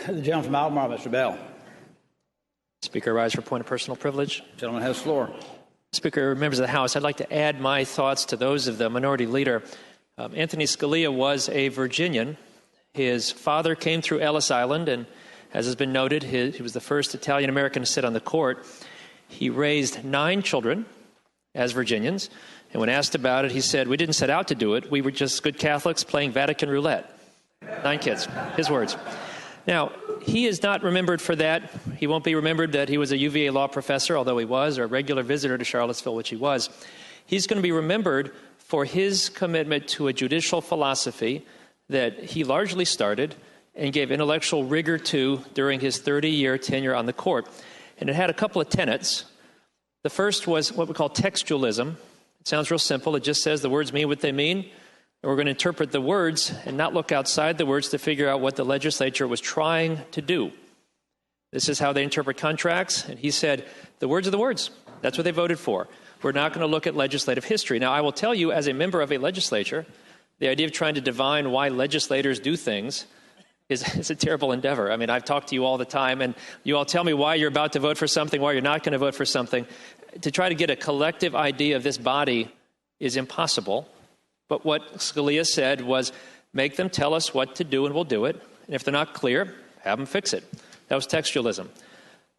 The gentleman from Albemarle, Mr. Bell. Speaker, I rise for point of personal privilege. The gentleman has the floor. Speaker, members of the House, I'd like to add my thoughts to those of the minority leader. Anthony Scalia was a Virginian. His father came through Ellis Island, and as has been noted, he was the first Italian-American to sit on the court. He raised 9 children as Virginians, and when asked about it, he said, "We didn't set out to do it. We were just good Catholics playing Vatican roulette." 9 kids, his words. Now, he is not remembered for that. He won't be remembered that he was a UVA law professor, although he was, or a regular visitor to Charlottesville, which he was. He's going to be remembered for his commitment to a judicial philosophy that he largely started and gave intellectual rigor to during his 30-year tenure on the court. And it had a couple of tenets. The first was what we call textualism. It sounds real simple. It just says the words mean what they mean. And we're going to interpret the words and not look outside the words to figure out what the legislature was trying to do. This is how they interpret contracts. And he said, the words are the words. That's what they voted for. We're not going to look at legislative history. Now, I will tell you, as a member of a legislature, the idea of trying to divine why legislators do things is a terrible endeavor. I mean, I've talked to you all the time, and you all tell me why you're about to vote for something, why you're not going to vote for something. To try to get a collective idea of this body is impossible. But what Scalia said was, make them tell us what to do and we'll do it. And if they're not clear, have them fix it. That was textualism.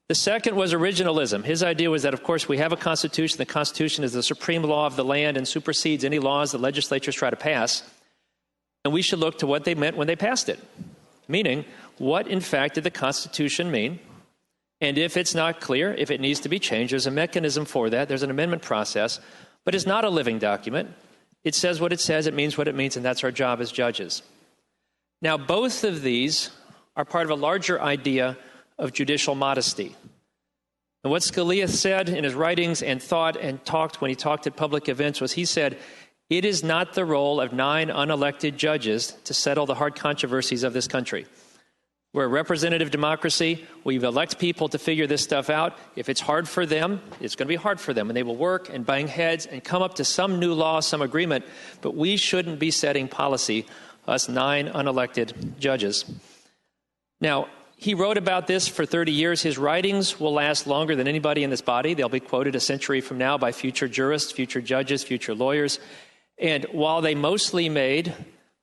The second was originalism. His idea was that, of course, we have a Constitution. The Constitution is the supreme law of the land and supersedes any laws the legislatures try to pass. And we should look to what they meant when they passed it. Meaning, what, in fact, did the Constitution mean? And if it's not clear, if it needs to be changed, there's a mechanism for that. There's an amendment process. But it's not a living document. It says what it says, it means what it means, and that's our job as judges. Now, both of these are part of a larger idea of judicial modesty. And what Scalia said in his writings and thought and talked when he talked at public events was he said, it is not the role of 9 unelected judges to settle the hard controversies of this country. We're a representative democracy. We elect people to figure this stuff out. If it's hard for them, it's going to be hard for them. And they will work and bang heads and come up to some new law, some agreement. But we shouldn't be setting policy, us 9 unelected judges. Now, he wrote about this for 30 years. His writings will last longer than anybody in this body. They'll be quoted a century from now by future jurists, future judges, future lawyers. And while they mostly made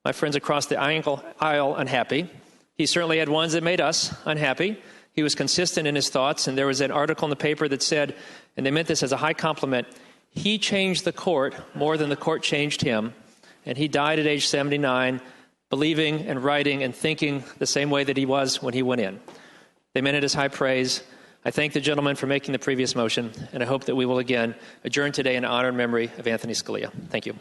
my friends across the aisle unhappy, he certainly had ones that made us unhappy. He was consistent in his thoughts, and there was an article in the paper that said, and they meant this as a high compliment, he changed the court more than the court changed him, and he died at age 79, believing and writing and thinking the same way that he was when he went in. They meant it as high praise. I thank the gentleman for making the previous motion, and I hope that we will again adjourn today in honor and memory of Anthony Scalia. Thank you.